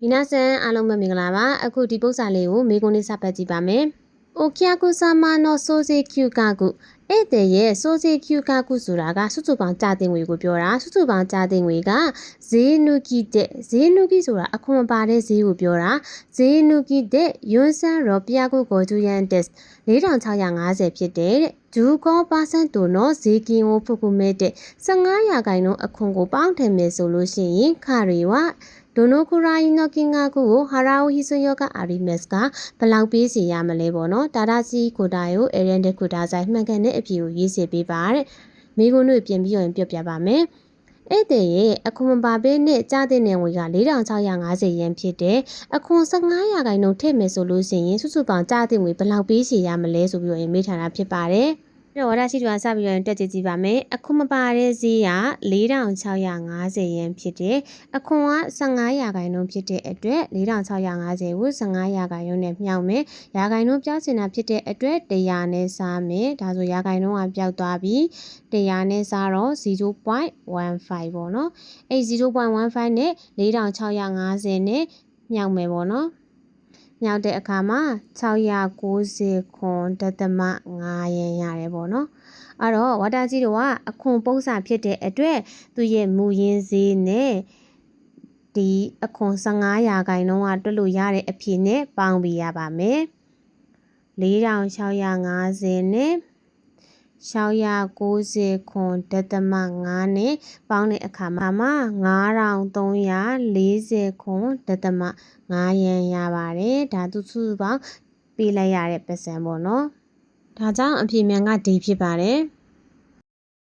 皆さんအားလုံးပဲမင်္ဂလာပါအခုဒီပုံစံလေးကိုမေးခွန်းလေးစပတ်ကြည့်ပါမယ်အိုကီယာကုဆာမာနိုဆိုစီကျူကာကုအဲ့တဲ့ရဲ့ဆိုစီကျူကာကုဆိုတာကစုစုပေါင်းကြာတင်ငွေကိုပြောတာစုစုပေါင်းကြာတင်ငွေကဈေးနုကီတဲ့ဈေးနုကီဆိုတာအခွန်ပါတဲ့ဈေးကိုပြောတာဈေးနုကီတဲ့ယွန်းဆန်ရောပီယာကုကိုဂျူယန်တက်4650ဖြစ်တဲ့ဂျူကောပါစန်တိုနော်ဈေးကင်းကိုဖုတ်ခုမဲ့တဲ့15ရာခိုင်နှုန်းအခွန်ကိုပေါင်းထည့်မယ်ဆိုလို့ရှိရင်ခရီဝဒိုနိုကူရာယီနိုကင်ငါကိုဟာရာဝဟီဆိုယောကအာရီမက်စ်ကဘလောက်ပေးစီရမလဲပေါ့နော်တာဒါစီကိုတာကိုအေရန်တဲ့ကိုတာဆိုင်မှန်ကန်တဲ့အဖြေကိုရေးစီပေးပါတဲ့မိကုန်းတို့ပြင်ပြီးရင်ပြောပြပါမယ်အဲ့တဲ့ရဲ့အခွန်ပါပေးနဲ့ကြားတဲ့နေငွေက4650ရန်ဖြစ်တဲ့အခွန်15ရာခိုင်နှုန်းထည့်မယ်ဆိုလို့ရှိရင်စုစုပေါင်းကြားတဲ့ငွေဘလောက်ပေးစီရမလဲဆိုပြီးတော့မေးထားတာဖြစ်ပါတယ်အဲ့တော့ဝါဒရှိတူကစပြီးတော့တက်ကြည့်ပါမယ်အခုမပါတဲ့ဈေးက4650ရန်ဖြစ်တဲ့အခွန်က15ရာခိုင်နှုန်းဖြစ်တဲ့အတွက်4650ကို15ရာခိုင်နှုန်းနဲ့မြှောက်မယ်ရာခိုင်နှုန်းပြောင်းစင်တာဖြစ်တဲ့အတွက်100နဲ့စားမယ်ဒါဆိုရာခိုင်နှုန်းကပျောက်သွားပြီး100နဲ့စားတော့0.15ပေါ့နော်အဲ့ 0.15 နဲ့4650နဲ့မြှောက်မယ်ပေါ့နော်မြောက်တဲ့အခါမှာ690ခွန်ဒသမ9ရန်ရတယ်ပေါ့နော်အဲ့တော့ဝါတာကြီးတို့ကအခွန်ပုံစံဖြစ်တဲ့အတွက်သူရဲ့မူရင်းဈေးနဲ့ဒီအခွန်15ရာခိုင်နှုန်းကတွက်လို့ရတဲ့အဖြစ်နဲ့ပေါင်းပြရပါမယ်4650နဲ့690ခွန်ဒသမ9နဲ့ပေါင်းတဲ့အခါမှာ9340ခွန်ဒသမ9ရန်ရပါတယ်ဒါသူစုစုပေါင်းပေးလိုက်ရတဲ့ပတ်စံပေါ့နော်ဒါကြောင့်အဖြေမြန်က D ဖြစ်ပါတယ်